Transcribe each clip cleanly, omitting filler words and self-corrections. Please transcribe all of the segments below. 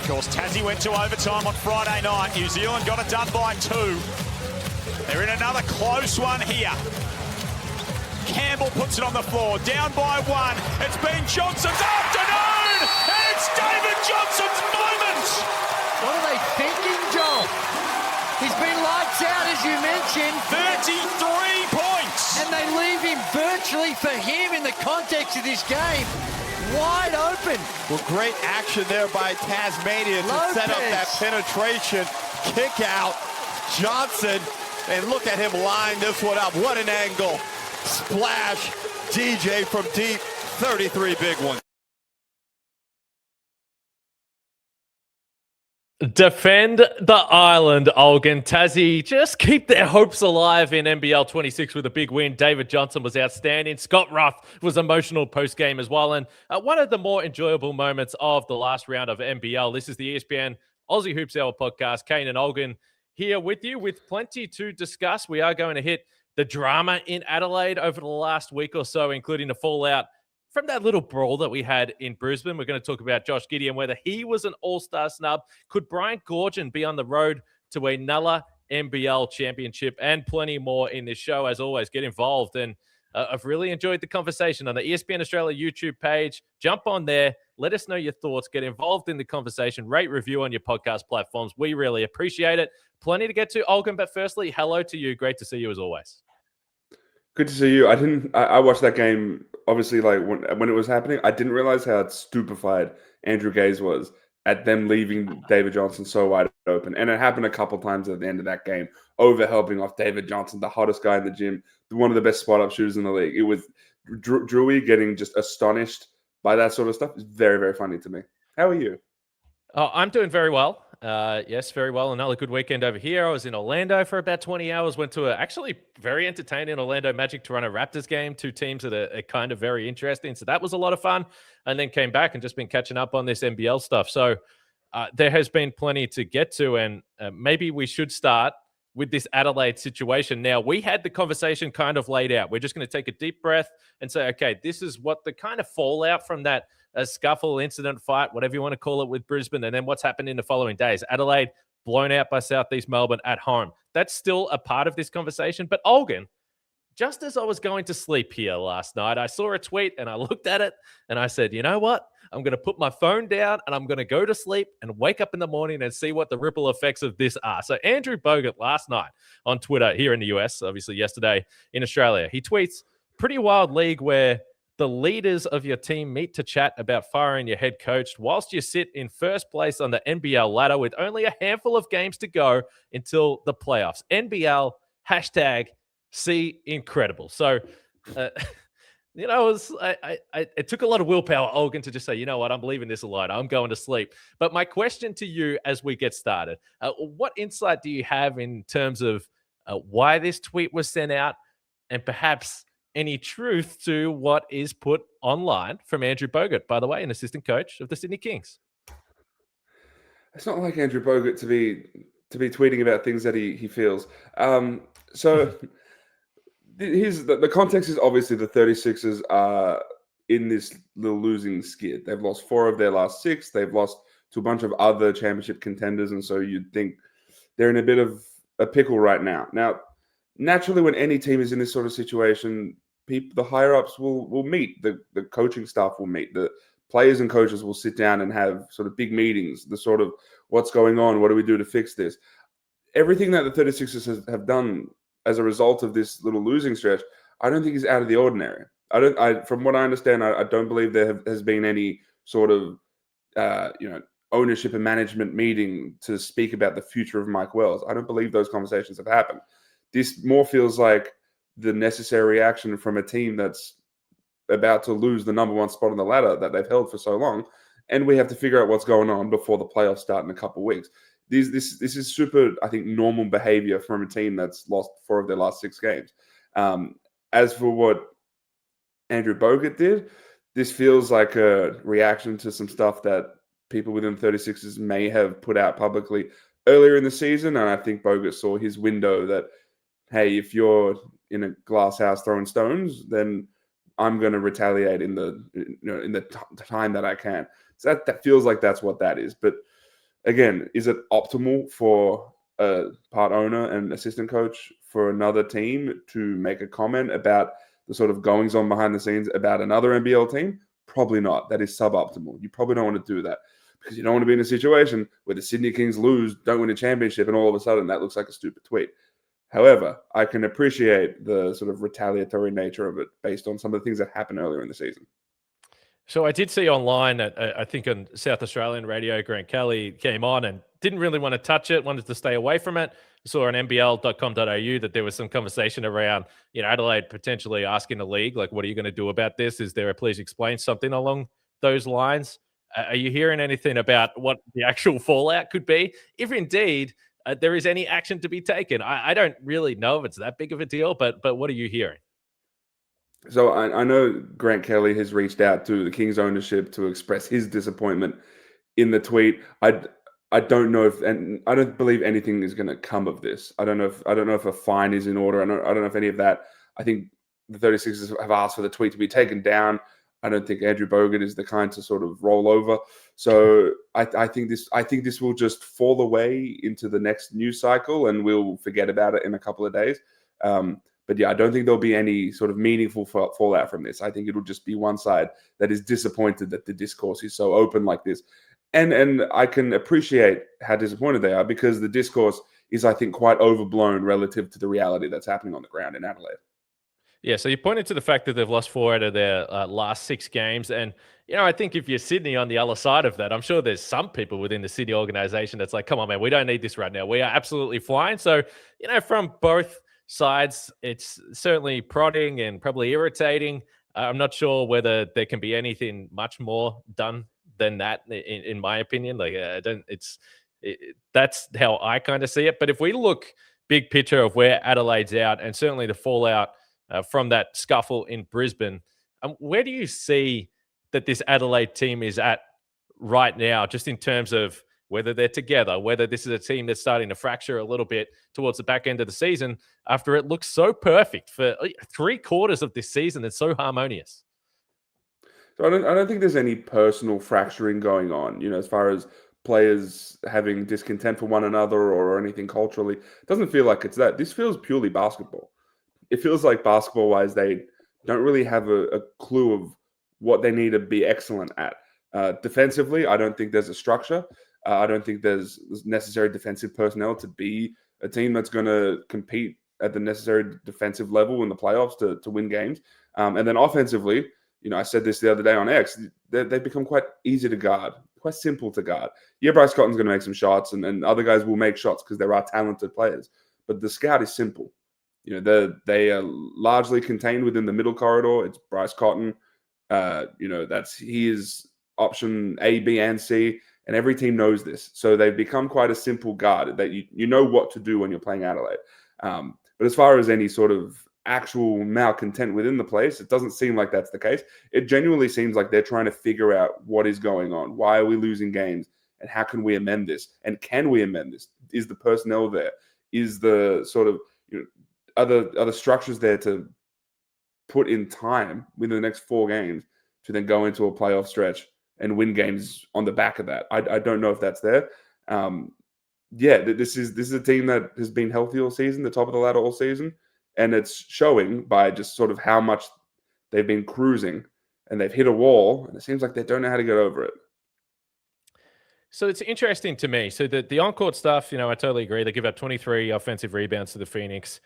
Of course, Tazzy went to overtime on Friday night. New Zealand got it done by 2. They're in another close one here. Campbell puts it on the floor, down by 1. It's been Johnson's afternoon, and it's David Johnson's moment. What are they thinking, Joel? He's been lights out, as you mentioned. 33 points. And they leave him virtually, for him, in the context of this game, wide open. Well, great action there by Tasmania to set up that penetration kick out. Johnson, and look at him line this one up. What an angle. Splash. DJ from deep. 33 big ones. Defend the island, Olgun. Tazzy just keep their hopes alive in NBL 26 with a big win. David Johnson was outstanding. Scott Ruff was emotional post-game as well. And one of the more enjoyable moments of the last round of NBL. This is the ESPN Aussie Hoops Hour podcast. Kane and Olgun here with you with plenty to discuss. We are going to hit the drama in Adelaide over the last week or so, including the fallout from that little brawl that we had in Brisbane. We're going to talk about Josh Giddey and whether he was an all-star snub. Could Brian Goorjian be on the road to another NBL championship? And plenty more in this show. As always, get involved. And I've really enjoyed the conversation on the ESPN Australia YouTube page. Jump on there. Let us know your thoughts. Get involved in the conversation. Rate, review on your podcast platforms. We really appreciate it. Plenty to get to, Olgun. But firstly, hello to you. Great to see you as always. Good to see you. I watched that game, obviously, like when it was happening. I didn't realize how stupefied Andrew Gaze was at them leaving David Johnson so wide open. And it happened a couple times at the end of that game, over helping off David Johnson, the hottest guy in the gym, one of the best spot-up shooters in the league. It was Drewy getting just astonished by that sort of stuff. It's very, very funny to me. How are you? Oh, I'm doing very well. Yes, very well. Another good weekend over here. I was in Orlando for about 20 hours. Went to a actually very entertaining Orlando Magic Toronto Raptors game. Two teams that are kind of very interesting. So that was a lot of fun. And then came back and just been catching up on this NBL stuff. So there has been plenty to get to. And maybe we should start with this Adelaide situation. Now, we had the conversation kind of laid out. We're just going to take a deep breath and say, okay, this is what the kind of fallout from that scuffle, incident, fight, whatever you want to call it with Brisbane, and then what's happened in the following days. Adelaide blown out by Southeast Melbourne at home. That's still a part of this conversation. But Olgun, just as I was going to sleep here last night, I saw a tweet and I looked at it and I said, you know what? I'm going to put my phone down and I'm going to go to sleep and wake up in the morning and see what the ripple effects of this are. So Andrew Bogut last night on Twitter here in the US, obviously yesterday in Australia, he tweets, pretty wild league where the leaders of your team meet to chat about firing your head coach whilst you sit in first place on the NBL ladder with only a handful of games to go until the playoffs. NBL, hashtag see incredible. So, you know, it took a lot of willpower, Olgun, to just say, you know what, I'm leaving this alone. I'm going to sleep. But my question to you as we get started, what insight do you have in terms of why this tweet was sent out and perhaps any truth to what is put online from Andrew Bogut, by the way, an assistant coach of the Sydney Kings? It's not like Andrew Bogut to be tweeting about things that he feels. So the context is obviously the 36ers are in this little losing skid. They've lost 4 of their last 6. They've lost to a bunch of other championship contenders, and so you'd think they're in a bit of a pickle right now. Now, naturally, when any team is in this sort of situation, the higher-ups will meet. The coaching staff will meet. The players and coaches will sit down and have sort of big meetings, the sort of what's going on, what do we do to fix this? Everything that the 36ers have done as a result of this little losing stretch, I don't think is out of the ordinary. From what I understand, I don't believe there has been any sort of ownership and management meeting to speak about the future of Mike Wells. I don't believe those conversations have happened. This more feels like the necessary reaction from a team that's about to lose the number 1 spot on the ladder that they've held for so long, and we have to figure out what's going on before the playoffs start in a couple of weeks. This is super, I think, normal behavior from a team that's lost 4 of their last 6 games. As for what Andrew Bogut did, this feels like a reaction to some stuff that people within the 36ers may have put out publicly earlier in the season, and I think Bogut saw his window that, hey, if you're in a glass house throwing stones, then I'm going to retaliate in the time that I can. So that feels like that's what that is. But again, is it optimal for a part owner and assistant coach for another team to make a comment about the sort of goings on behind the scenes about another NBL team? Probably not. That is suboptimal. You probably don't want to do that because you don't want to be in a situation where the Sydney Kings lose, don't win a championship, and all of a sudden that looks like a stupid tweet. However, I can appreciate the sort of retaliatory nature of it based on some of the things that happened earlier in the season. So I did see online, I think on South Australian radio, Grant Kelly came on and didn't really want to touch it, wanted to stay away from it. I saw on nbl.com.au that there was some conversation around, Adelaide potentially asking the league, like, what are you going to do about this? Is there a please explain something along those lines? Are you hearing anything about what the actual fallout could be? If indeed there is any action to be taken. I don't really know if it's that big of a deal, but what are you hearing? So I know Grant Kelly has reached out to the Kings ownership to express his disappointment in the tweet. I don't know if, and I don't believe anything is going to come of this. I don't know if a fine is in order. I don't know if any of that. I think the 36ers have asked for the tweet to be taken down. I don't think Andrew Bogut is the kind to sort of roll over. So I think this will just fall away into the next news cycle, and we'll forget about it in a couple of days. But yeah, I don't think there'll be any sort of meaningful fallout from this. I think it'll just be one side that is disappointed that the discourse is so open like this. And I can appreciate how disappointed they are because the discourse is, I think, quite overblown relative to the reality that's happening on the ground in Adelaide. Yeah, so you pointed to the fact that they've lost 4 out of their last 6 games. And, I think if you're Sydney on the other side of that, I'm sure there's some people within the Sydney organization that's like, come on, man, we don't need this right now. We are absolutely flying. So, from both sides, it's certainly prodding and probably irritating. I'm not sure whether there can be anything much more done than that, in my opinion. Like, that's how I kind of see it. But if we look big picture of where Adelaide's out and certainly the fallout from that scuffle in Brisbane, where do you see that this Adelaide team is at right now, just in terms of whether they're together, whether this is a team that's starting to fracture a little bit towards the back end of the season after it looks so perfect for 3/4 of this season? It's so harmonious. So I don't think there's any personal fracturing going on, as far as players having discontent for one another or anything culturally. It doesn't feel like it's that. This feels purely basketball. It feels like basketball-wise, they don't really have a clue of what they need to be excellent at. Defensively, I don't think there's a structure. I don't think there's necessary defensive personnel to be a team that's going to compete at the necessary defensive level in the playoffs to win games. And then offensively, I said this the other day on X, they've become quite easy to guard, quite simple to guard. Yeah, Bryce Cotton's going to make some shots, and other guys will make shots because there are talented players. But the scout is simple. They are largely contained within the middle corridor. It's Bryce Cotton. He is option A, B, and C, and every team knows this. So they've become quite a simple guard that you know what to do when you're playing Adelaide. But as far as any sort of actual malcontent within the place, it doesn't seem like that's the case. It genuinely seems like they're trying to figure out what is going on. Why are we losing games? And how can we amend this? And can we amend this? Is the personnel there? Is the sort of other structures there to put in time within the next 4 games to then go into a playoff stretch and win games on the back of that? I don't know if that's there. This is a team that has been healthy all season, the top of the ladder all season, and it's showing by just sort of how much they've been cruising, and they've hit a wall, and it seems like they don't know how to get over it. So it's interesting to me. So the on-court stuff, I totally agree. They give up 23 offensive rebounds to the Phoenix.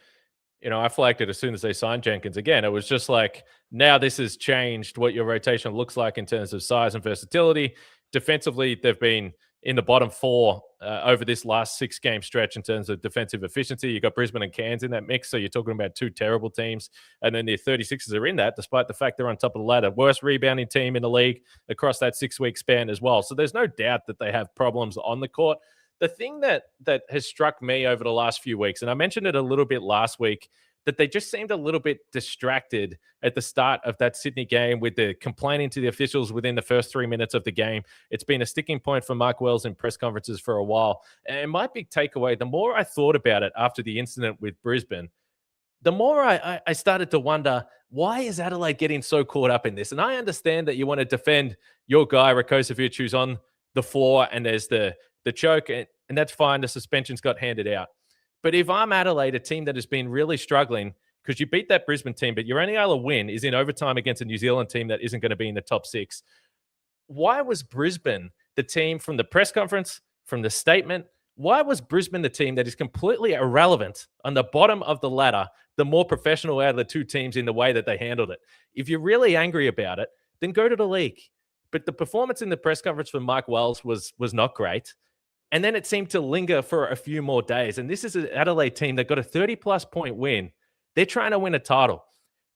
I flagged it as soon as they signed Jenkins. Again, it was just like, now this has changed what your rotation looks like in terms of size and versatility. Defensively, they've been in the bottom 4 over this last 6-game stretch in terms of defensive efficiency. You've got Brisbane and Cairns in that mix, so you're talking about 2 terrible teams. And then the 36ers are in that, despite the fact they're on top of the ladder. Worst rebounding team in the league across that 6-week span as well. So there's no doubt that they have problems on the court. The thing that has struck me over the last few weeks, and I mentioned it a little bit last week, that they just seemed a little bit distracted at the start of that Sydney game with the complaining to the officials within the first 3 minutes of the game. It's been a sticking point for Mark Wells in press conferences for a while. And my big takeaway, the more I thought about it after the incident with Brisbane, the more I started to wonder, why is Adelaide getting so caught up in this? And I understand that you want to defend your guy, Rakocevic, who's on the floor, and there's the the choke, and that's fine. The suspensions got handed out. But if I'm Adelaide, a team that has been really struggling, because you beat that Brisbane team, but your only other win is in overtime against a New Zealand team that isn't going to be in the top 6. Why was Brisbane the team from the press conference, from the statement? Why was Brisbane the team that is completely irrelevant on the bottom of the ladder, the more professional out of the two teams in the way that they handled it? If you're really angry about it, then go to the league. But the performance in the press conference from Mike Wells was not great. And then it seemed to linger for a few more days. And this is an Adelaide team that got a 30-plus point win. They're trying to win a title.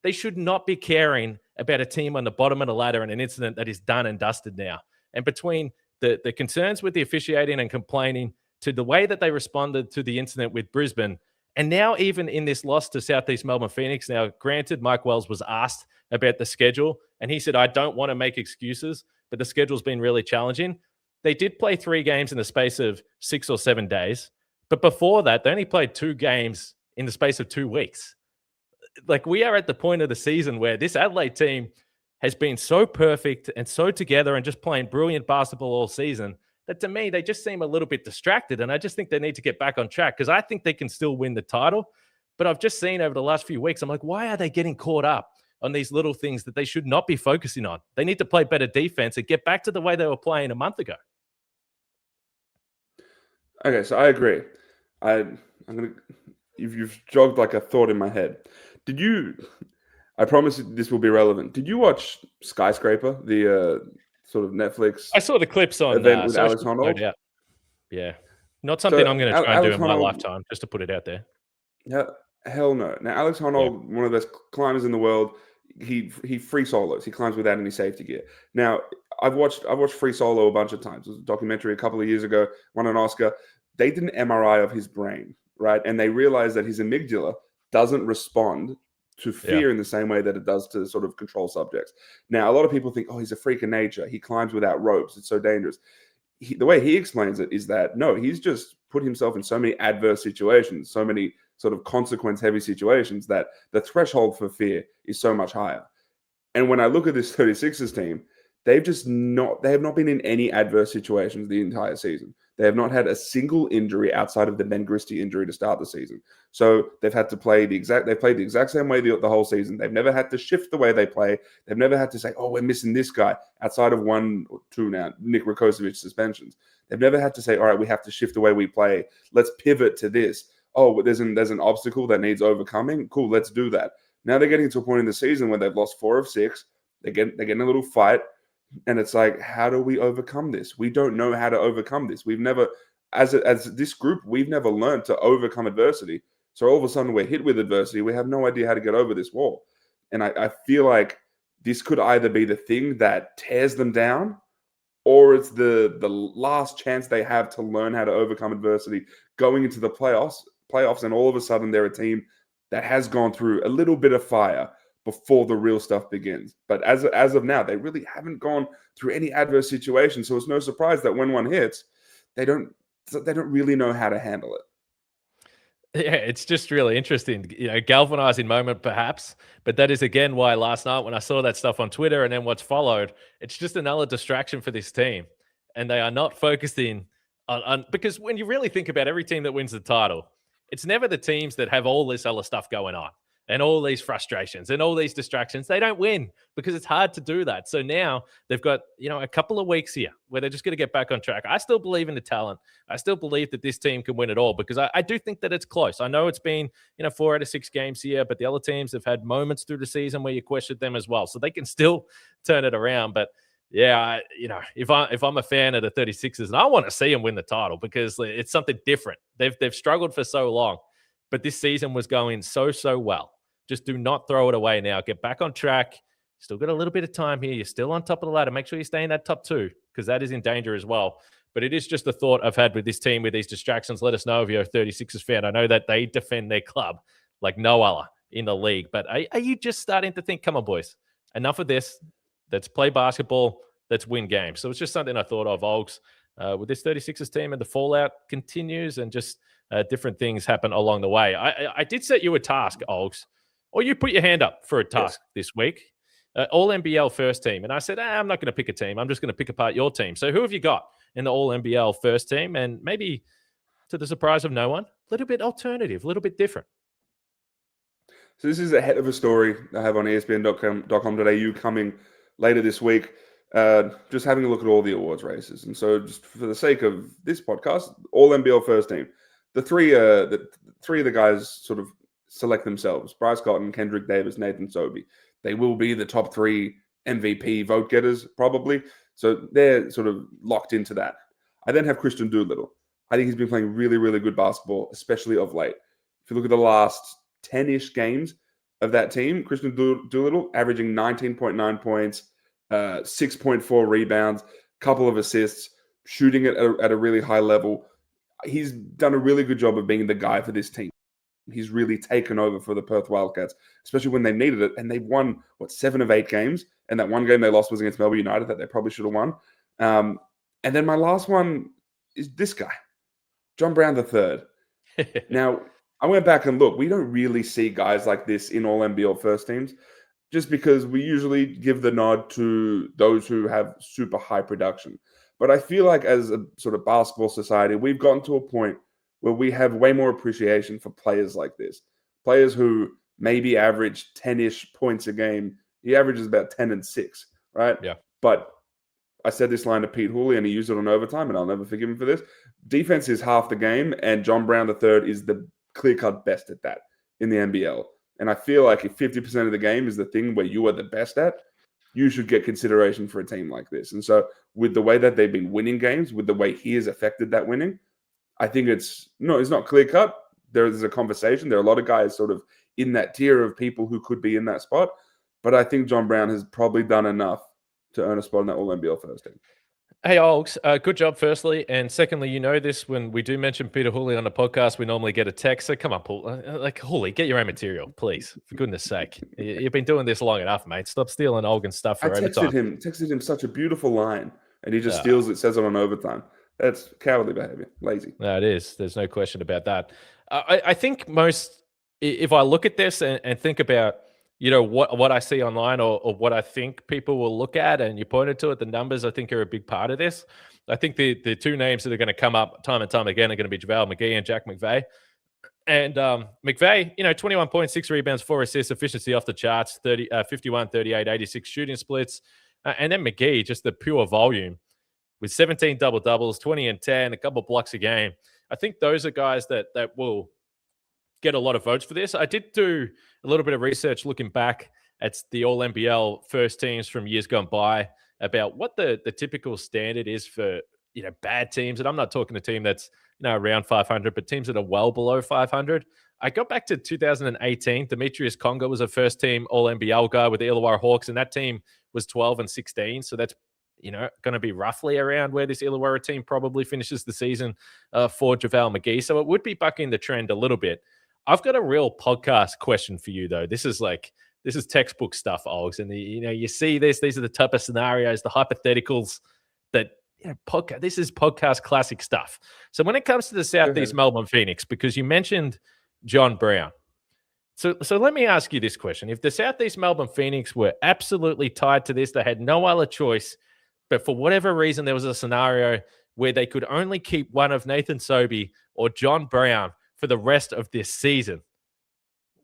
They should not be caring about a team on the bottom of the ladder and an incident that is done and dusted now. And between the concerns with the officiating and complaining to the way that they responded to the incident with Brisbane, and now even in this loss to Southeast Melbourne Phoenix, now granted, Mike Wells was asked about the schedule, and he said, I don't want to make excuses, but the schedule's been really challenging. They did play 3 games in the space of 6 or 7 days. But before that, they only played 2 games in the space of 2 weeks. Like, we are at the point of the season where this Adelaide team has been so perfect and so together and just playing brilliant basketball all season that, to me, they just seem a little bit distracted. And I just think they need to get back on track, because I think they can still win the title. But I've just seen over the last few weeks, I'm like, why are they getting caught up on these little things that they should not be focusing on? They need to play better defense and get back to the way they were playing a month ago. Okay, so I agree. You've jogged like a thought in my head. Did you? I promise this will be relevant. Did you watch Skyscraper, the sort of Netflix? I saw the clips on event with Alex Honnold. No, yeah, not something I'm going to try and do in my lifetime, just to put it out there. Yeah, hell no. Now Alex Honnold, one of the best climbers in the world, he free solos. He climbs without any safety gear. Now I've watched free solo a bunch of times. It was a documentary a couple of years ago, won an Oscar. They did an MRI of his brain, right? And they realized that his amygdala doesn't respond to fear in the same way that it does to sort of control subjects. Now, a lot of people think, oh, he's a freak of nature. He climbs without ropes. It's so dangerous. The way he explains it is that, no, he's just put himself in so many adverse situations, so many sort of consequence-heavy situations, that the threshold for fear is so much higher. And when I look at this 36ers team, they have not been in any adverse situations the entire season. They have not had a single injury outside of the Ben Christie injury to start the season. So they've had to play they've played the exact same way the whole season. They've never had to shift the way they play. They've never had to say, oh, we're missing this guy, outside of 1 or 2 now, Nick Rakocevic suspensions. They've never had to say, all right, we have to shift the way we play. Let's pivot to this. Oh, there's an obstacle that needs overcoming. Cool, let's do that. Now they're getting to a point in the season where they've lost 4 of 6. They're getting a little fight. And it's like, how do we overcome this? We don't know how to overcome this. We've never, as this group, we've never learned to overcome adversity. So all of a sudden we're hit with adversity. We have no idea how to get over this wall. And I feel like this could either be the thing that tears them down, or it's the last chance they have to learn how to overcome adversity going into the playoffs. And all of a sudden they're a team that has gone through a little bit of fire before the real stuff begins. But as of now, they really haven't gone through any adverse situations. So it's no surprise that when one hits, they don't really know how to handle it. Yeah, it's just really interesting, galvanizing moment perhaps. But that is, again, why last night when I saw that stuff on Twitter and then what's followed, it's just another distraction for this team. And they are not focusing on because when you really think about every team that wins the title, it's never the teams that have all this other stuff going on and all these frustrations and all these distractions. They don't win because it's hard to do that. So now they've got, a couple of weeks here where they're just going to get back on track. I still believe in the talent. I still believe that this team can win it all, because I do think that it's close. I know it's been, 4 out of 6 games here, but the other teams have had moments through the season where you questioned them as well. So they can still turn it around. But yeah, if I'm a fan of the 36ers, and I want to see them win the title because it's something different. They've struggled for so long, but this season was going so well. Just do not throw it away now. Get back on track. Still got a little bit of time here. You're still on top of the ladder. Make sure you stay in that top 2, because that is in danger as well. But it is just the thought I've had with this team, with these distractions. Let us know if you're a 36ers fan. I know that they defend their club like no other in the league. But are you just starting to think, come on, boys, enough of this. Let's play basketball. Let's win games. So it's just something I thought of, Olgs, with this 36ers team, and the fallout continues, and just different things happen along the way. I did set you a task, Olgs, or you put your hand up for a task this week. All-NBL first team. And I said, I'm not going to pick a team. I'm just going to pick apart your team. So who have you got? in the All-NBL first team, and maybe to the surprise of no one, a little bit alternative, a little bit different. So this is ahead of a story I have on ESPN.com.au coming later this week. Just having a look at all the awards races. And so just for the sake of this podcast, All-NBL first team, the three of the guys sort of select themselves. Bryce Cotton, Kendrick Davis, Nathan Sobey. They will be the top 3 MVP vote getters, probably. So they're sort of locked into that. I then have Christian Doolittle. I think he's been playing really, really good basketball, especially of late. If you look at the last 10-ish games of that team, Christian Doolittle averaging 19.9 points, 6.4 rebounds, couple of assists, shooting it at a really high level. He's done a really good job of being the guy for this team. He's really taken over for the Perth Wildcats, especially when they needed it. And they've won, 7 of 8 games? And that one game they lost was against Melbourne United that they probably should have won. And then my last one is this guy, John Brown III. Now, I went back and looked. We don't really see guys like this in All-NBL first teams just because we usually give the nod to those who have super high production. But I feel like as a sort of basketball society, we've gotten to a point where we have way more appreciation for players like this. Players who maybe average 10-ish points a game. He averages about 10 and 6, right? Yeah. But I said this line to Pete Hooley, and he used it on overtime, and I'll never forgive him for this. Defense is half the game, and John Brown III is the clear-cut best at that in the NBL. And I feel like if 50% of the game is the thing where you are the best at, you should get consideration for a team like this. And so with the way that they've been winning games, with the way he has affected that winning, I think it's not clear-cut. There's a conversation. There are a lot of guys sort of in that tier of people who could be in that spot. But I think John Brown has probably done enough to earn a spot in that All-NBL first team. Hey, Olgs, good job, firstly. And secondly, you know this, when we do mention Peter Hooley on the podcast, we normally get a text. So come on, Paul. Hooley, get your own material, please. For goodness sake. You've been doing this long enough, mate. Stop stealing Olgun stuff for overtime. Texted him such a beautiful line, and he just steals it, says it on overtime. That's cowardly behavior, lazy. No, it is. There's no question about that. I think if I look at this and think about, what I see online or what I think people will look at, and you pointed to it, the numbers I think are a big part of this. I think the two names that are going to come up time and time again are going to be JaVale McGee and Jack McVeigh. And McVeigh, 21 points, 6 rebounds, 4 assists, efficiency off the charts, 51, 38, 86 shooting splits. And then McGee, just the pure volume with 17 double-doubles, 20 and 10, a couple blocks a game. I think those are guys that will get a lot of votes for this. I did do a little bit of research looking back at the All-NBL first teams from years gone by about what the typical standard is for, bad teams. And I'm not talking a team that's, around 500, but teams that are well below 500. I got back to 2018. Demetrius Conger was a first team All-NBL guy with the Illawarra Hawks, and that team was 12 and 16. So that's, going to be roughly around where this Illawarra team probably finishes the season for JaVale McGee. So it would be bucking the trend a little bit. I've got a real podcast question for you, though. This is textbook stuff, Olgs. And you see this. These are the type of scenarios, the hypotheticals that this is podcast classic stuff. So when it comes to the Southeast Melbourne Phoenix, because you mentioned John Brown, so let me ask you this question: if the Southeast Melbourne Phoenix were absolutely tied to this, they had no other choice, but for whatever reason there was a scenario where they could only keep one of Nathan Sobey or John Brown for the rest of this season,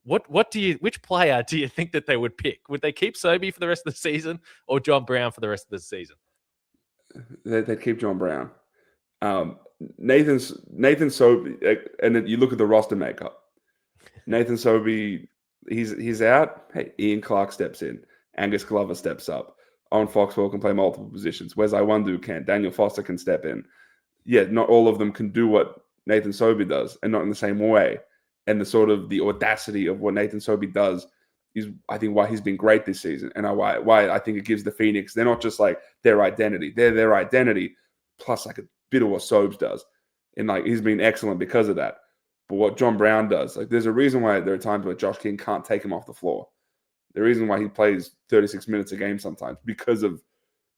which player do you think that they would pick? Would they keep Sobey for the rest of the season or John Brown for the rest of the season? They'd keep John Brown. Nathan Sobey, and then you look at the roster makeup. Nathan Sobey, he's out. Hey, Ian Clark steps in. Angus Glover steps up. Owen Foxwell can play multiple positions. Wes Iwundu can. Daniel Foster can step in. Yeah, not all of them can do what Nathan Sobey does, and not in the same way. And the audacity of what Nathan Sobey does is, I think, why he's been great this season, and why I think it gives the Phoenix, they're not just like their identity, they're their identity plus like a bit of what Sobes does, and like he's been excellent because of that. But what John Brown does, like there's a reason why there are times where Josh King can't take him off the floor. The reason why he plays 36 minutes a game sometimes, because of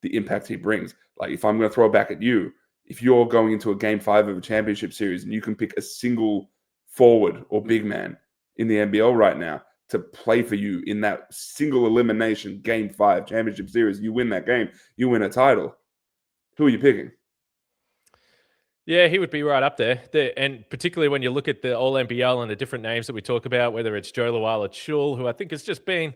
the impact he brings. Like if I'm going to throw it back at you, if you're going into a game 5 of a championship series and you can pick a single forward or big man in the NBL right now to play for you in that single elimination game 5 championship series, you win that game, you win a title. Who are you picking? Yeah, he would be right up there. And particularly when you look at the All-NBL and the different names that we talk about, whether it's Joe Luala-Chul, who I think has just been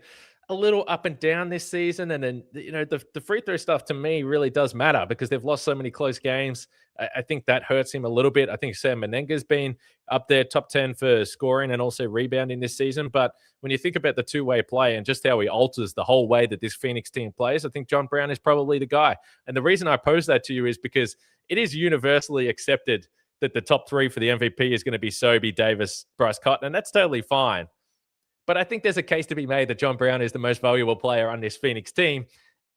a little up and down this season. And then, the free throw stuff to me really does matter because they've lost so many close games. I think that hurts him a little bit. I think Sam Menenga's been up there top 10 for scoring and also rebounding this season. But when you think about the two-way play and just how he alters the whole way that this Phoenix team plays, I think John Brown is probably the guy. And the reason I pose that to you is because it is universally accepted that the top three for the MVP is going to be Sobey, Davis, Bryce Cotton, and that's totally fine. But I think there's a case to be made that John Brown is the most valuable player on this Phoenix team,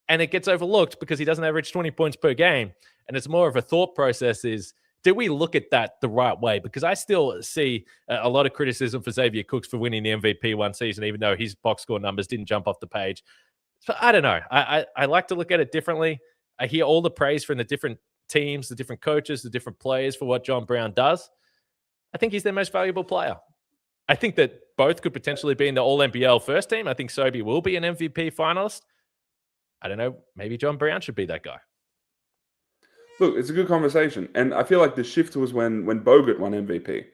and it gets overlooked because he doesn't average 20 points per game. And it's more of a thought process is, do we look at that the right way? Because I still see a lot of criticism for Xavier Cooks for winning the MVP one season, even though his box score numbers didn't jump off the page. So I don't know. I like to look at it differently. I hear all the praise from the different teams, the different coaches, the different players for what John Brown does. I think he's their most valuable player. I think that both could potentially be in the All-NBL first team. I think Sobey will be an MVP finalist. I don't know. Maybe John Brown should be that guy. Look, it's a good conversation. And I feel like the shift was when Bogut won MVP.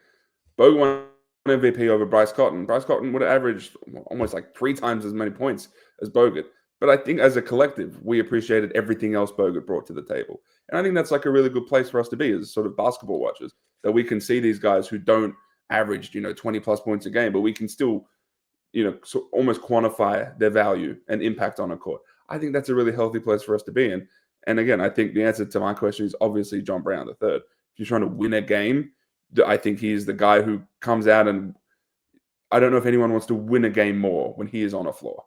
Bogut won MVP over Bryce Cotton. Bryce Cotton would have averaged almost like 3 times as many points as Bogut. But I think as a collective, we appreciated everything else Bogut brought to the table. And I think that's like a really good place for us to be as sort of basketball watchers, that we can see these guys who don't average, 20 plus points a game, but we can still, almost quantify their value and impact on a court. I think that's a really healthy place for us to be in. And again, I think the answer to my question is obviously John Brown III. If you're trying to win a game, I think he's the guy who comes out, and I don't know if anyone wants to win a game more when he is on a floor.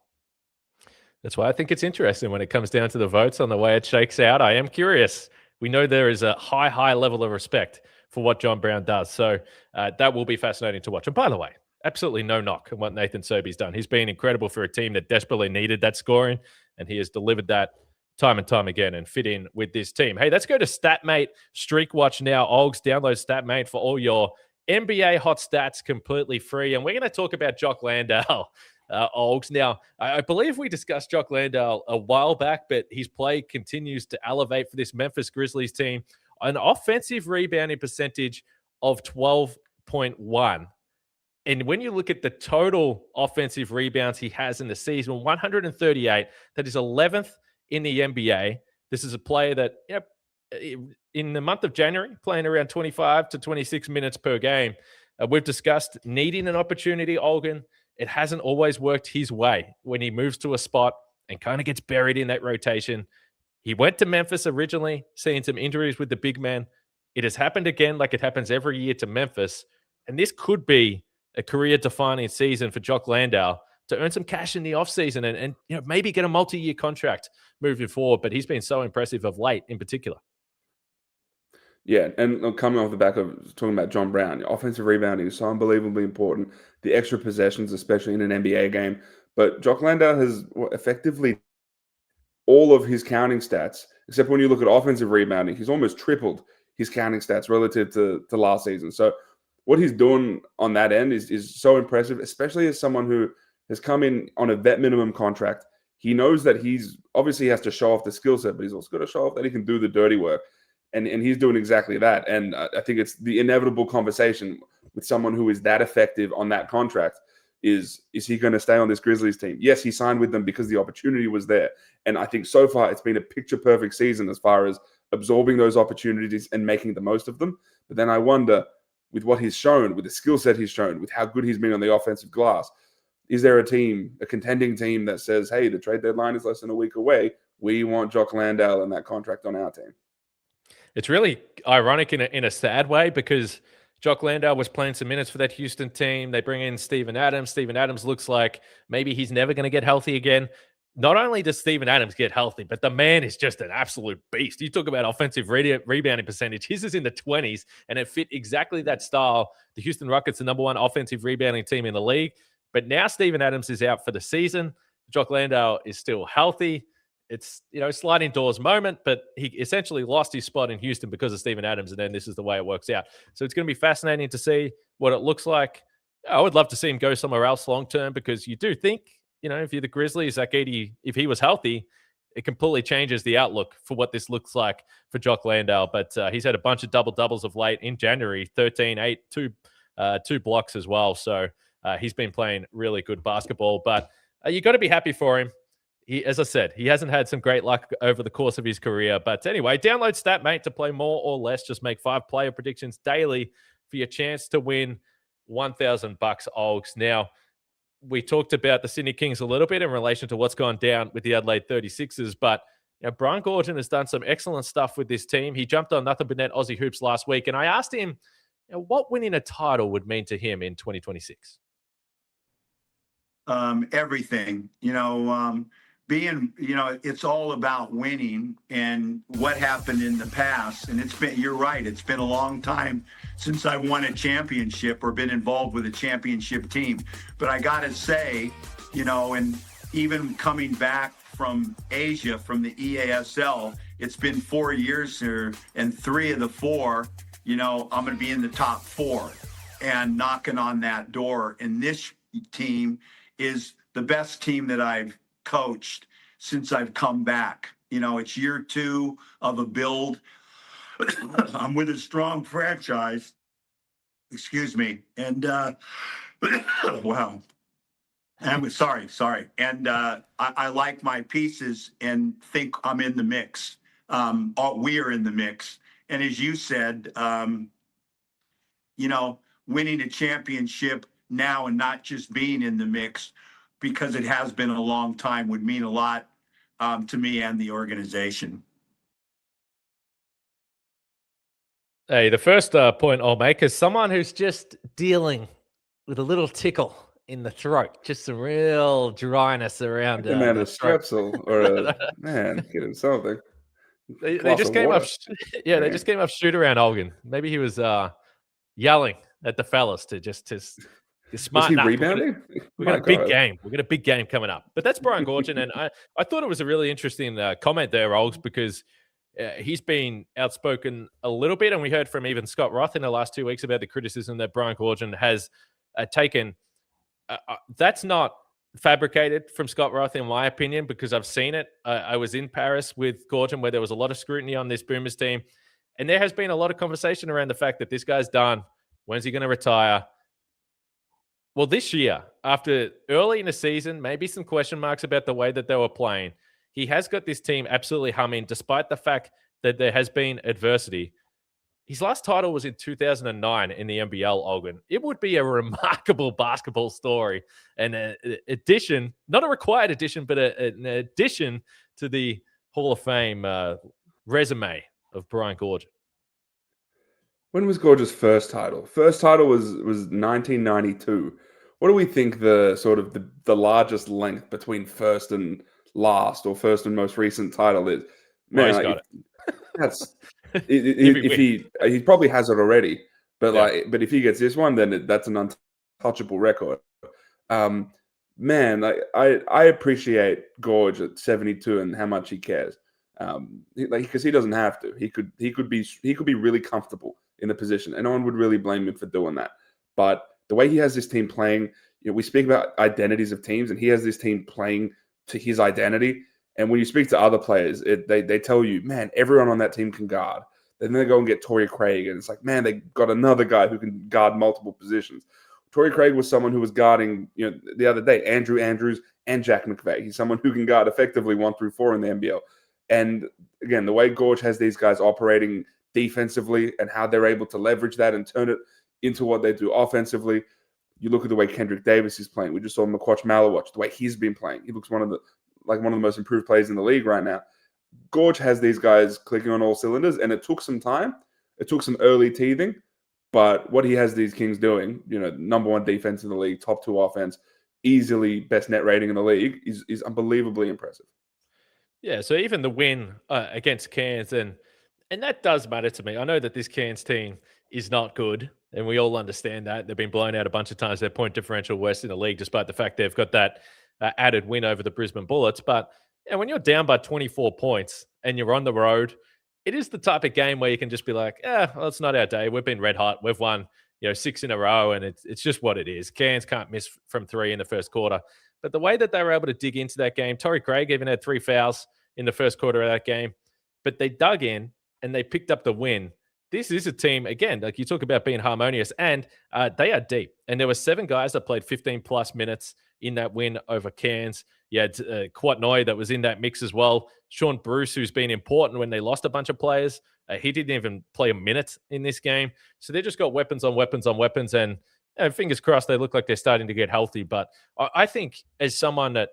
That's why I think it's interesting when it comes down to the votes on the way it shakes out. I am curious. We know there is a high level of respect for what John Brown does. So that will be fascinating to watch. And by the way, absolutely no knock on what Nathan Sobey's done. He's been incredible for a team that desperately needed that scoring, and he has delivered that time and time again and fit in with this team. Hey, let's go to StatMate Streak Watch now. Olgs, download StatMate for all your NBA hot stats completely free. And we're going to talk about Jock Landale. Olgs. Now, I believe we discussed Jock Landale a while back, but his play continues to elevate for this Memphis Grizzlies team. An offensive rebounding percentage of 12.1. And when you look at the total offensive rebounds he has in the season, 138, that is 11th in the NBA. This is a player that, in the month of January, playing around 25 to 26 minutes per game. We've discussed needing an opportunity, Olgun. It hasn't always worked his way when he moves to a spot and kind of gets buried in that rotation. He went to Memphis originally, seeing some injuries with the big man. It has happened again, like it happens every year to Memphis. And this could be a career-defining season for Jock Landale to earn some cash in the offseason and maybe get a multi-year contract moving forward. But he's been so impressive of late in particular. Yeah, and coming off the back of talking about John Brown, offensive rebounding is so unbelievably important. The extra possessions, especially in an NBA game. But Jock Landale has effectively all of his counting stats, except when you look at offensive rebounding, he's almost tripled his counting stats relative to last season. So what he's doing on that end is so impressive, especially as someone who has come in on a vet minimum contract. He knows that he's obviously has to show off the skill set, but he's also got to show off that he can do the dirty work. And he's doing exactly that. And I think it's the inevitable conversation with someone who is that effective on that contract is he going to stay on this Grizzlies team? Yes, he signed with them because the opportunity was there. And I think so far it's been a picture-perfect season as far as absorbing those opportunities and making the most of them. But then I wonder, with what he's shown, with the skill set he's shown, with how good he's been on the offensive glass, is there a contending team that says, hey, the trade deadline is less than a week away. We want Jock Landale and that contract on our team? It's really ironic in a sad way because Jock Landale was playing some minutes for that Houston team. They bring in Steven Adams. Steven Adams looks like maybe he's never going to get healthy again. Not only does Steven Adams get healthy, but the man is just an absolute beast. You talk about offensive rebounding percentage. His is in the 20s, and it fit exactly that style. The Houston Rockets, the number one offensive rebounding team in the league. But now Steven Adams is out for the season. Jock Landale is still healthy. It's, sliding doors moment, but he essentially lost his spot in Houston because of Steven Adams, and then this is the way it works out. So it's going to be fascinating to see what it looks like. I would love to see him go somewhere else long-term because you do think, if you're the Grizzlies, like Giddey, if he was healthy, it completely changes the outlook for what this looks like for Jock Landale. But he's had a bunch of double-doubles of late in January, 13, 8, 2 blocks as well. So he's been playing really good basketball. But you got to be happy for him. As I said, he hasn't had some great luck over the course of his career. But anyway, download StatMate to play more or less. Just make 5 player predictions daily for your chance to win $1,000, Olgs. Now, we talked about the Sydney Kings a little bit in relation to what's gone down with the Adelaide 36ers, but Brian Goorjian has done some excellent stuff with this team. He jumped on Nothing But Net Aussie Hoops last week, and I asked him what winning a title would mean to him in 2026. Everything, being, it's all about winning and what happened in the past. And you're right, it's been a long time since I won a championship or been involved with a championship team. But I got to say, and even coming back from Asia, from the EASL, it's been 4 years here, and 3 of the 4, I'm going to be in the top 4 and knocking on that door. And this team is the best team that I've coached since I've come back. It's year 2 of a build. I'm with a strong franchise. Excuse me. And wow. I'm sorry. And I like my pieces and think I'm in the mix. We are in the mix. And as you said, winning a championship now and not just being in the mix, because it has been a long time, would mean a lot to me and the organization. Hey, the first point I'll make is someone who's just dealing with a little tickle in the throat, just some real dryness around. A man, a strepsil or get him something. They just came up. Yeah, they just came up shoot around Olgun. Maybe he was yelling at the fellas to smart. Was he rebounding? We got a big game. We got a big game coming up. But that's Brian Goorjian, and I thought it was a really interesting comment there, Olgs, because he's been outspoken a little bit, and we heard from even Scott Roth in the last 2 weeks about the criticism that Brian Goorjian has taken. That's not fabricated from Scott Roth, in my opinion, because I've seen it. I was in Paris with Goorjian, where there was a lot of scrutiny on this Boomers team, and there has been a lot of conversation around the fact that this guy's done. When's he going to retire? Well, this year, after early in the season, maybe some question marks about the way that they were playing, he has got this team absolutely humming, despite the fact that there has been adversity. His last title was in 2009 in the NBL, Olgun. It would be a remarkable basketball story, and an addition, not a required addition, but an addition to the Hall of Fame resume of Brian Goorjian. When was Goorjian's first title? First title was 1992. What do we think the largest length between first and last, or first and most recent title is? Man, he's got it. That's if he probably has it already, but but if he gets this one, then that's an untouchable record. I appreciate Gorge at 72 and how much he cares. Because he doesn't have to. He could be really comfortable in the position, and no one would really blame him for doing that. But the way he has this team playing, we speak about identities of teams, and he has this team playing to his identity. And when you speak to other players, they tell you, man, everyone on that team can guard. Then they go and get Torrey Craig, and it's like, man, they got another guy who can guard multiple positions. Torrey Craig was someone who was guarding, the other day, Andrew Andrews and Jack McVeigh. He's someone who can guard effectively 1 through 4 in the NBL. And again, the way Gorge has these guys operating defensively and how they're able to leverage that and turn it into what they do offensively. You look at the way Kendrick Davis is playing. We just saw McQuatch Malawatch, the way he's been playing. He looks one of the most improved players in the league right now. Gorge has these guys clicking on all cylinders, and it took some time. It took some early teething, but what he has these Kings doing, number 1 defense in the league, top 2 offense, easily best net rating in the league, is unbelievably impressive. Yeah, so even the win against Cairns, and that does matter to me. I know that this Cairns team is not good, and we all understand that. They've been blown out a bunch of times. Their point differential worst in the league, despite the fact they've got that added win over the Brisbane Bullets. But when you're down by 24 points and you're on the road, it is the type of game where you can just be like, well, it's not our day. We've been red hot. We've won 6 in a row, and it's just what it is. Cairns can't miss from 3 in the first quarter. But the way that they were able to dig into that game, Torrey Craig even had 3 fouls in the first quarter of that game, but they dug in and they picked up the win. This is a team, again, like you talk about being harmonious, and they are deep. And there were 7 guys that played 15-plus minutes in that win over Cairns. You had Kwatnoi that was in that mix as well. Sean Bruce, who's been important when they lost a bunch of players. He didn't even play a minute in this game. So they just got weapons on weapons on weapons. And fingers crossed, they look like they're starting to get healthy. But I think as someone that,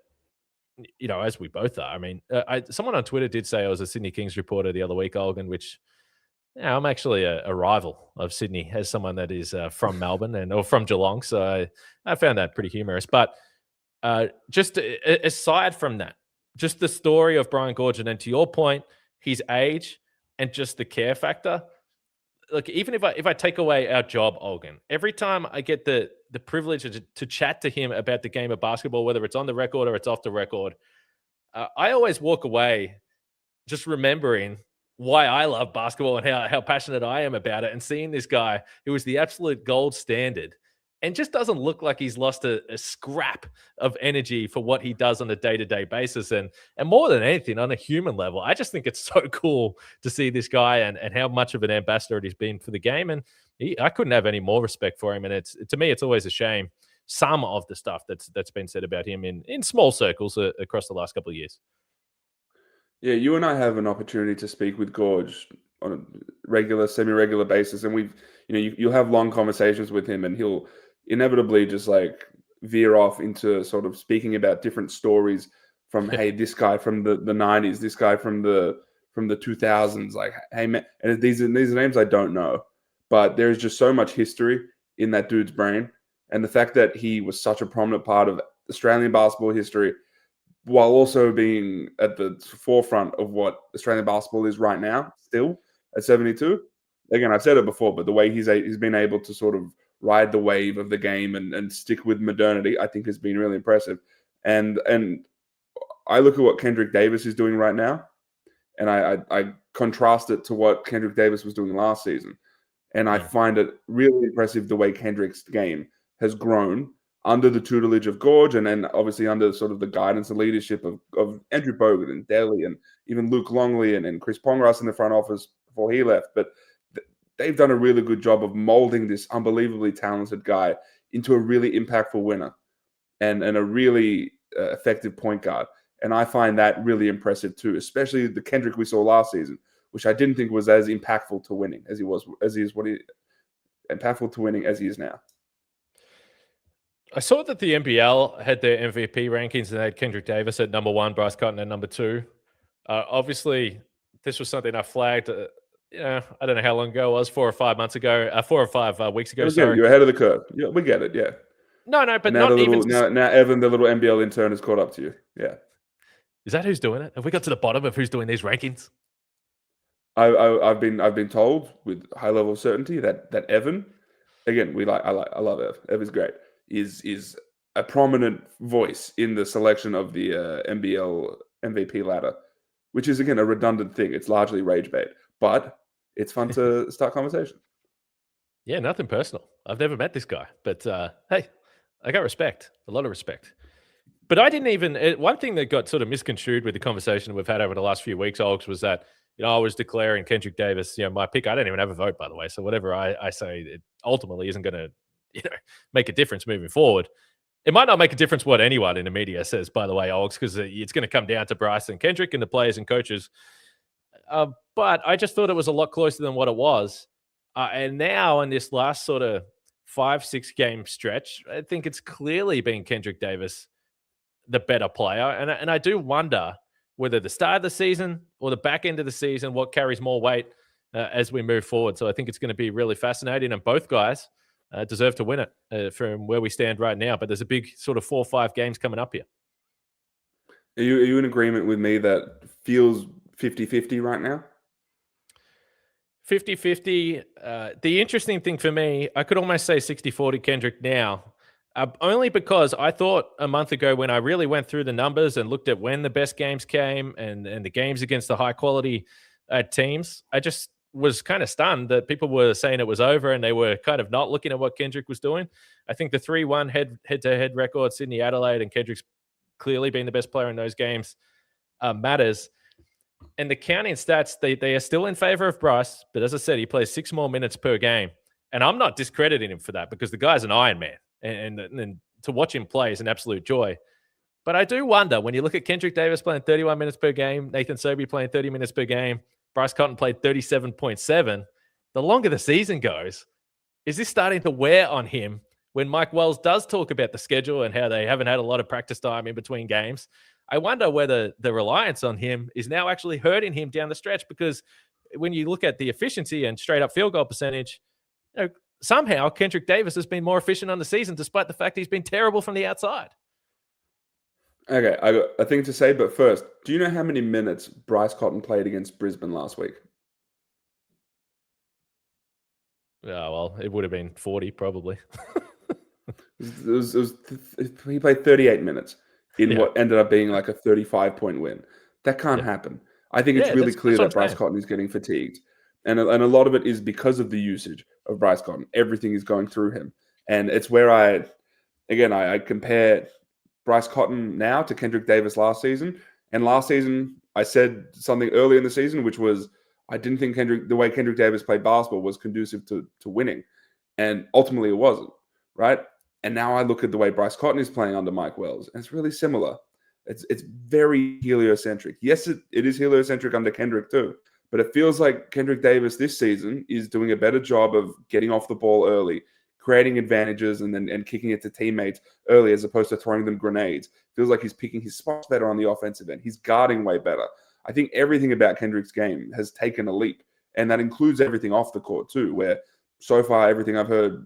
as we both are, I mean, someone on Twitter did say I was a Sydney Kings reporter the other week, Olgun, which I'm actually a rival of Sydney as someone that is from Melbourne or from Geelong. So I found that pretty humorous. But just aside from that, just the story of Brian Goorjian, and to your point, his age and just the care factor. Look, even if I take away our job, Olgun, every time I get the privilege to chat to him about the game of basketball, whether it's on the record or it's off the record, I always walk away just remembering why I love basketball and how passionate I am about it, and seeing this guy who is the absolute gold standard and just doesn't look like he's lost a scrap of energy for what he does on a day-to-day basis. And more than anything, on a human level, I just think it's so cool to see this guy and how much of an ambassador he's been for the game. And I couldn't have any more respect for him. And to me, it's always a shame, some of the stuff that's been said about him in small circles across the last couple of years. Yeah, you and I have an opportunity to speak with Gorge on a regular, semi-regular basis, and you'll have long conversations with him, and he'll inevitably just like veer off into sort of speaking about different stories from, hey, this guy from the 90s, this guy from the 2000s, like, hey man, and these are names I don't know, but there's just so much history in that dude's brain, and the fact that he was such a prominent part of Australian basketball history, while also being at the forefront of what Australian basketball is right now, still at 72. Again, I've said it before, but the way he's been able to sort of ride the wave of the game and stick with modernity, I think has been really impressive. And I look at what Kendrick Davis is doing right now, and I contrast it to what Kendrick Davis was doing last season. And I find it really impressive the way Kendrick's game has grown under the tutelage of Gorge, and then obviously under sort of the guidance and leadership of Andrew Bogut and Delhi and even Luke Longley and Chris Pongras in the front office before he left. But they've done a really good job of molding this unbelievably talented guy into a really impactful winner and a really effective point guard. And I find that really impressive too, especially the Kendrick we saw last season, which I didn't think was as impactful to winning as he is now. I saw that the NBL had their MVP rankings and they had Kendrick Davis at number 1, Bryce Cotton at number 2. Obviously, this was something I flagged. I don't know how long ago it was, 4 or 5 months ago, 4 or 5 weeks ago. Sorry, you're ahead of the curve. Yeah, we get it. Yeah. No, but now not even. Now Evan, the little NBL intern, has caught up to you. Yeah. Is that who's doing it? Have we got to the bottom of who's doing these rankings? I've been told with high level of certainty that Evan, again, I love Ev. Ev is great. Is a prominent voice in the selection of the NBL MVP ladder, which is again a redundant thing. It's largely rage bait, but it's fun to start conversation. Yeah, nothing personal. I've never met this guy, but hey, I got respect, a lot of respect. But I didn't even. One thing that got sort of misconstrued with the conversation we've had over the last few weeks, Olgs, was that I was declaring Kendrick Davis, my pick. I don't even have a vote, by the way. So whatever I say, it ultimately isn't going to make a difference moving forward. It might not make a difference what anyone in the media says, by the way, Olgs, because it's going to come down to Bryce and Kendrick and the players and coaches. But I just thought it was a lot closer than what it was. And now in this last sort of 5-6 game stretch, I think it's clearly been Kendrick Davis the better player. And I do wonder whether the start of the season or the back end of the season, what carries more weight as we move forward. So I think it's going to be really fascinating. And both guys deserve to win it from where we stand right now. But there's a big sort of 4 or 5 games coming up here. Are you in agreement with me that feels 50-50 right now? 50-50. The interesting thing for me, I could almost say 60-40 Kendrick now, only because I thought a month ago when I really went through the numbers and looked at when the best games came and the games against the high-quality teams, I just was kind of stunned that people were saying it was over and they were kind of not looking at what Kendrick was doing. I think the 3-1 head-to-head record, Sydney, Adelaide, and Kendrick's clearly being the best player in those games matters. And the counting stats, they are still in favor of Bryce. But as I said, he plays 6 more minutes per game. And I'm not discrediting him for that because the guy's an Iron Man. And to watch him play is an absolute joy. But I do wonder, when you look at Kendrick Davis playing 31 minutes per game, Nathan Sobey playing 30 minutes per game, Bryce Cotton played 37.7. The longer the season goes, is this starting to wear on him when Mike Wells does talk about the schedule and how they haven't had a lot of practice time in between games? I wonder whether the reliance on him is now actually hurting him down the stretch, because when you look at the efficiency and straight up field goal percentage, somehow Kendrick Davis has been more efficient on the season despite the fact he's been terrible from the outside. Okay, I got a thing to say, but first, do you know how many minutes Bryce Cotton played against Brisbane last week? Yeah, well, it would have been 40 probably. He played 38 minutes in what ended up being like a 35-point win. That can't happen. I think it's really clear that Bryce Cotton is getting fatigued. And a lot of it is because of the usage of Bryce Cotton. Everything is going through him. And it's where I compare Bryce Cotton now to Kendrick Davis last season. And last season, I said something early in the season, which was I didn't think the way Kendrick Davis played basketball was conducive to winning. And ultimately it wasn't, right? And now I look at the way Bryce Cotton is playing under Mike Wells, and it's really similar. It's very heliocentric. Yes, it is heliocentric under Kendrick too, but it feels like Kendrick Davis this season is doing a better job of getting off the ball early, creating advantages, and kicking it to teammates early as opposed to throwing them grenades. Feels like he's picking his spots better on the offensive end. He's guarding way better. I think everything about Kendrick's game has taken a leap, and that includes everything off the court too, where so far everything I've heard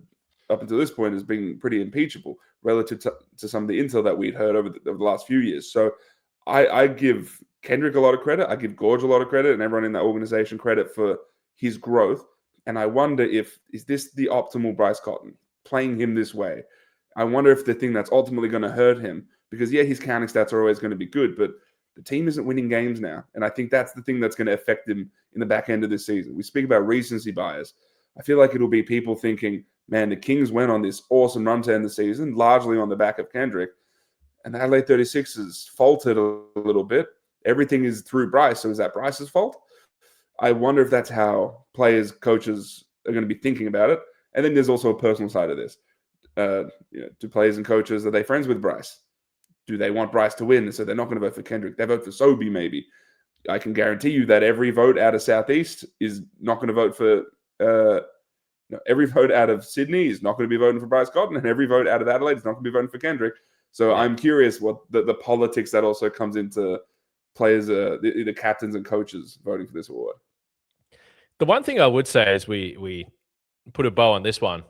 up until this point has been pretty impeachable relative to some of the intel that we'd heard over the last few years. So I give Kendrick a lot of credit. I give Goorj a lot of credit and everyone in that organization credit for his growth. And I wonder is this the optimal Bryce Cotton, playing him this way? I wonder if the thing that's ultimately going to hurt him, because his counting stats are always going to be good, but the team isn't winning games now. And I think that's the thing that's going to affect him in the back end of this season. We speak about recency bias. I feel like it'll be people thinking, man, the Kings went on this awesome run to end the season, largely on the back of Kendrick. And the Adelaide 36ers faltered a little bit. Everything is through Bryce. So is that Bryce's fault? I wonder if that's how players, coaches are going to be thinking about it. And then there's also a personal side of this. Do players and coaches, are they friends with Bryce? Do they want Bryce to win? So they're not going to vote for Kendrick. They vote for Sobey, maybe. I can guarantee you that every vote out of Southeast is not going to vote for every vote out of Sydney is not going to be voting for Bryce Cotton, and every vote out of Adelaide is not going to be voting for Kendrick. So I'm curious what the politics that also comes into players, the captains and coaches voting for this award. The one thing I would say as we put a bow on this one,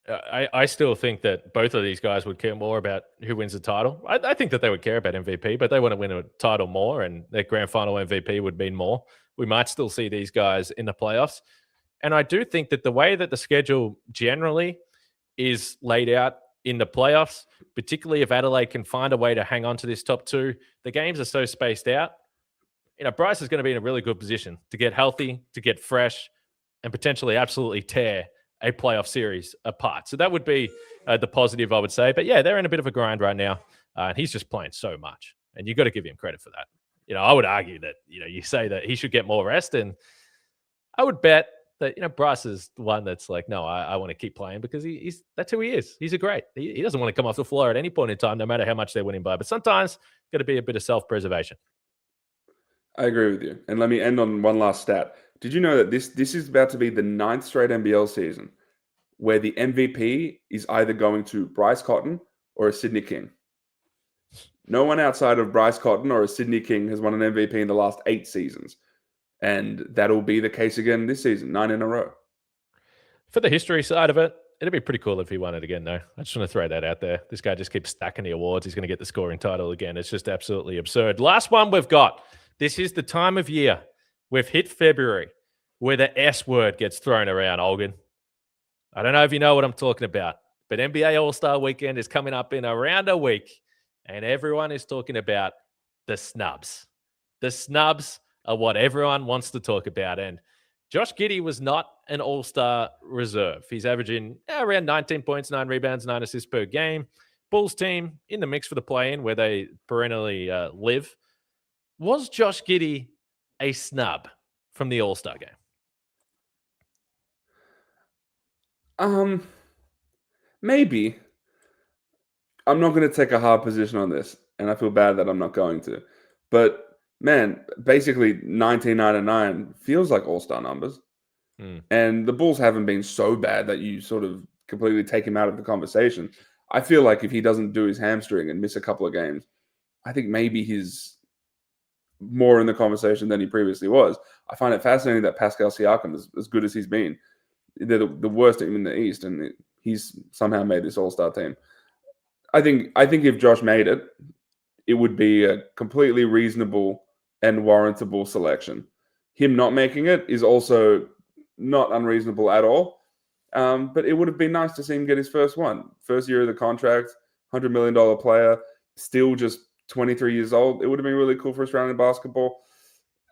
I still think that both of these guys would care more about who wins the title. I think that they would care about MVP, but they want to win a title more, and their grand final MVP would mean more. We might still see these guys in the playoffs. And I do think that the way that the schedule generally is laid out in the playoffs, particularly if Adelaide can find a way to hang on to this top two, the games are so spaced out. Bryce is going to be in a really good position to get healthy, to get fresh, and potentially absolutely tear a playoff series apart. So that would be the positive, I would say. But yeah, they're in a bit of a grind right now. And he's just playing so much. And you've got to give him credit for that. I would argue that, you say that he should get more rest. And I would bet that, Bryce is the one that's like, no, I want to keep playing because that's who he is. He's a great. He doesn't want to come off the floor at any point in time, no matter how much they're winning by. But sometimes got to be a bit of self-preservation. I agree with you. And let me end on one last stat. Did you know that this is about to be the 9th straight NBL season where the MVP is either going to Bryce Cotton or a Sydney King? No one outside of Bryce Cotton or a Sydney King has won an MVP in the last 8 seasons. And that'll be the case again this season, 9 in a row. For the history side of it, it'd be pretty cool if he won it again, though. I just want to throw that out there. This guy just keeps stacking the awards. He's going to get the scoring title again. It's just absolutely absurd. Last one we've got. This is the time of year. We've hit February where the S word gets thrown around, Olgun. I don't know if you know what I'm talking about, but NBA All-Star Weekend is coming up in around a week, and everyone is talking about the snubs. The snubs are what everyone wants to talk about, and Josh Giddey was not an All-Star reserve. He's averaging around 19 points, 9 rebounds, 9 assists per game. Bulls team in the mix for the play-in where they perennially live. Was Josh Giddey a snub from the All-Star game? Maybe. I'm not going to take a hard position on this, and I feel bad that I'm not going to. But man, basically 1999 feels like All-Star numbers. And the Bulls haven't been so bad that you sort of completely take him out of the conversation. I feel like if he doesn't do his hamstring and miss a couple of games, I think maybe he's more in the conversation than he previously was. I find it fascinating that Pascal Siakam is as good as he's been. They're the worst team in the East, and he's somehow made this All-Star team. I think if Josh made it, it would be a completely reasonable and warrantable selection. Him not making it is also not unreasonable at all. But it would have been nice to see him get his first one. First year of the contract, $100 million player, still just 23 years old. It would have been really cool for Australian basketball.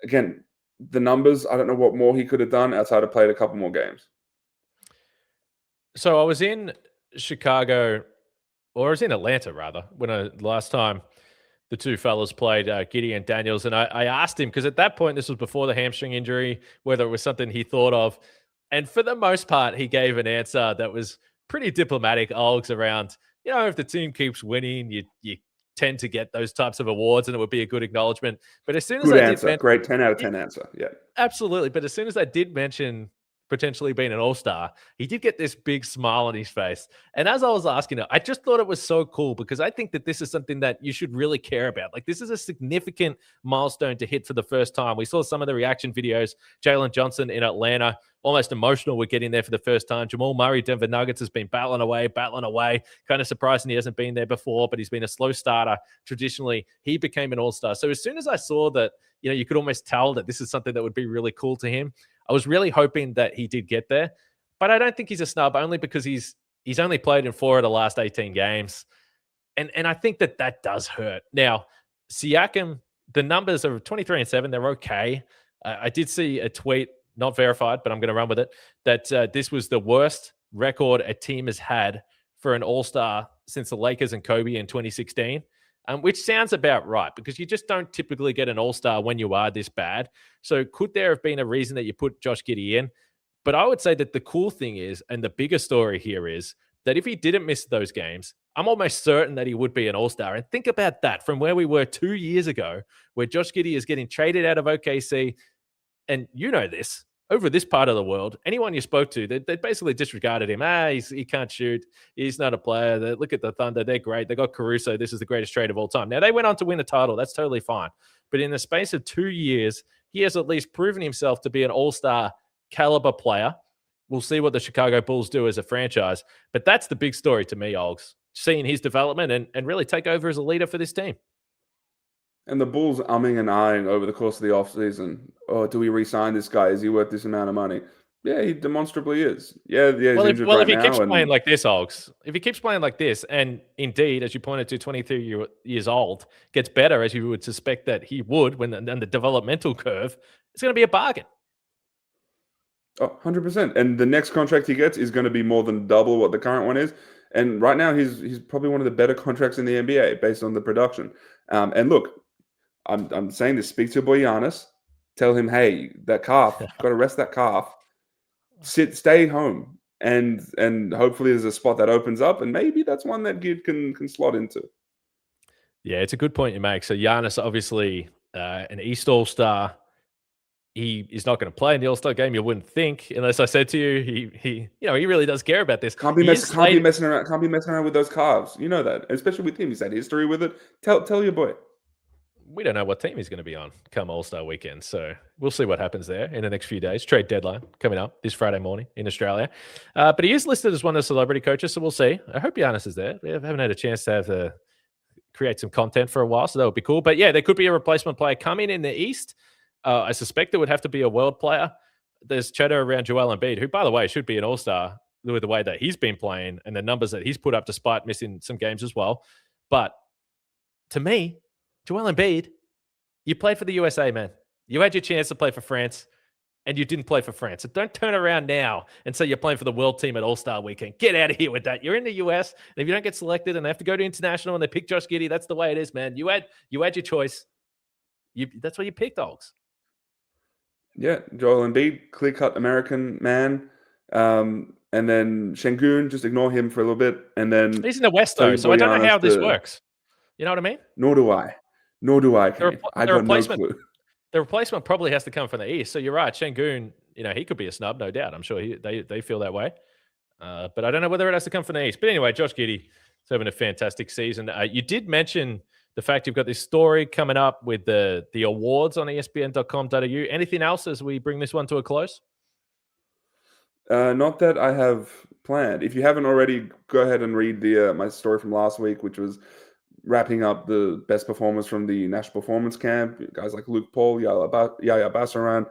Again, the numbers, I don't know what more he could have done outside of played a couple more games. So I was in Chicago, or I was in Atlanta, rather, when last time the two fellas played, Giddey and Daniels, and I asked him, because at that point, this was before the hamstring injury, whether it was something he thought of. And for the most part, he gave an answer that was pretty diplomatic, Olgs, around, if the team keeps winning, you tend to get those types of awards, and it would be a good acknowledgement. But as soon as Great 10 out of 10 answer. Yeah, absolutely. But as soon as I did mention potentially being an All-Star, he did get this big smile on his face. And as I was asking it, I just thought it was so cool, because I think that this is something that you should really care about. Like, this is a significant milestone to hit for the first time. We saw some of the reaction videos. Jalen Johnson in Atlanta, almost emotional with getting there for the first time. Jamal Murray, Denver Nuggets, has been battling away. Kind of surprising he hasn't been there before, but he's been a slow starter. Traditionally, he became an All-Star. So as soon as I saw that, you could almost tell that this is something that would be really cool to him, I was really hoping that he did get there. But I don't think he's a snub, only because he's only played in 4 of the last 18 games. And I think that does hurt. Now, Siakam, the numbers are 23-7. They're okay. I did see a tweet, not verified, but I'm going to run with it, that this was the worst record a team has had for an All-Star since the Lakers and Kobe in 2016. Which sounds about right, because you just don't typically get an All-Star when you are this bad. So could there have been a reason that you put Josh Giddey in? But I would say that the cool thing is, and the bigger story here is, that if he didn't miss those games, I'm almost certain that he would be an All-Star. And think about that, from where we were 2 years ago, where Josh Giddey is getting traded out of OKC. And you know this, over this part of the world, anyone you spoke to, they basically disregarded him. He can't shoot. He's not a player. Look at the Thunder. They're great. They got Caruso. This is the greatest trade of all time. Now, they went on to win a title. That's totally fine. But in the space of 2 years, he has at least proven himself to be an All-Star caliber player. We'll see what the Chicago Bulls do as a franchise. But that's the big story to me, Olgs, seeing his development and really take over as a leader for this team. And the Bulls umming and ahhing over the course of the offseason. Oh, do we re-sign this guy? Is he worth this amount of money? Yeah, he demonstrably is. Yeah, he's injured right now. If he keeps playing like this, Olgs, if he keeps playing like this, and indeed, as you pointed to, 23 years old, gets better, as you would suspect that he would when the developmental curve, it's going to be a bargain. Oh, 100%. And the next contract he gets is going to be more than double what the current one is. And right now, he's probably one of the better contracts in the NBA based on the production. And look, I'm saying this, speak to your boy Giannis. Tell him, hey, that calf, got to rest that calf. Stay home. And hopefully there's a spot that opens up. And maybe that's one that Gid can slot into. Yeah, it's a good point you make. So Giannis, obviously an East All-Star. He is not going to play in the All-Star game, you wouldn't think, unless I said to you, he really does care about this. Can't be messing around with those calves. You know that, especially with him. He's had history with it. Tell your boy. We don't know what team he's going to be on come All-Star weekend, so we'll see what happens there in the next few days. Trade deadline coming up this Friday morning in Australia. But he is listed as one of the celebrity coaches, so we'll see. I hope Giannis is there. We haven't had a chance to create some content for a while, so that would be cool. But yeah, there could be a replacement player coming in the East. I suspect it would have to be a world player. There's chatter around Joel Embiid, who, by the way, should be an All-Star with the way that he's been playing and the numbers that he's put up despite missing some games as well. But to me, Joel Embiid, you played for the USA, man. You had your chance to play for France, and you didn't play for France. So don't turn around now and say you're playing for the world team at All-Star weekend. Get out of here with that. You're in the US, and if you don't get selected and they have to go to international and they pick Josh Giddey, that's the way it is, man. You had your choice. That's what you picked, dogs. Yeah, Joel Embiid, clear-cut American man. And then Şengün, just ignore him for a little bit. And then he's in the West, though, so I don't know how this works. You know what I mean? Nor do I, Kenny. I got no clue. The replacement probably has to come from the East. So you're right. Şengün, he could be a snub, no doubt. I'm sure they feel that way. But I don't know whether it has to come from the East. But anyway, Josh Giddey is having a fantastic season. You did mention the fact you've got this story coming up with the awards on espn.com.au. Anything else as we bring this one to a close? Not that I have planned. If you haven't already, go ahead and read my story from last week, which was wrapping up the best performers from the National Performance Camp. Guys like Luke Paul, Yaya Bassaran,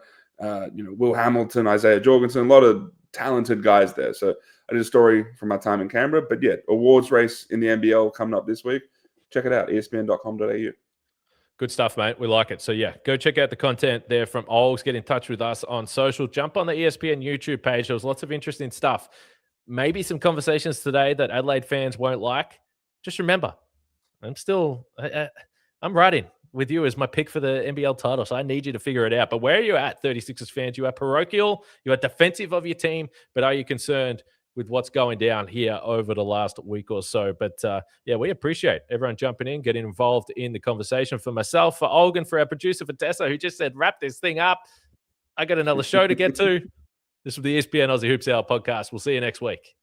Will Hamilton, Isaiah Jorgensen, a lot of talented guys there. So I did a story from my time in Canberra. But yeah, awards race in the NBL coming up this week. Check it out, espn.com.au. Good stuff, mate. We like it. So, yeah, go check out the content there from Olgs. Get in touch with us on social. Jump on the ESPN YouTube page. There was lots of interesting stuff. Maybe some conversations today that Adelaide fans won't like. Just remember, I'm riding with you as my pick for the NBL title, so I need you to figure it out. But where are you at, 36ers fans? You are parochial. You are defensive of your team, but are you concerned with what's going down here over the last week or so? But yeah, we appreciate everyone jumping in, getting involved in the conversation. For myself, for Olgun, for our producer, for Tessa, who just said, wrap this thing up. I got another show to get to. This was the ESPN Aussie Hoops Hour podcast. We'll see you next week.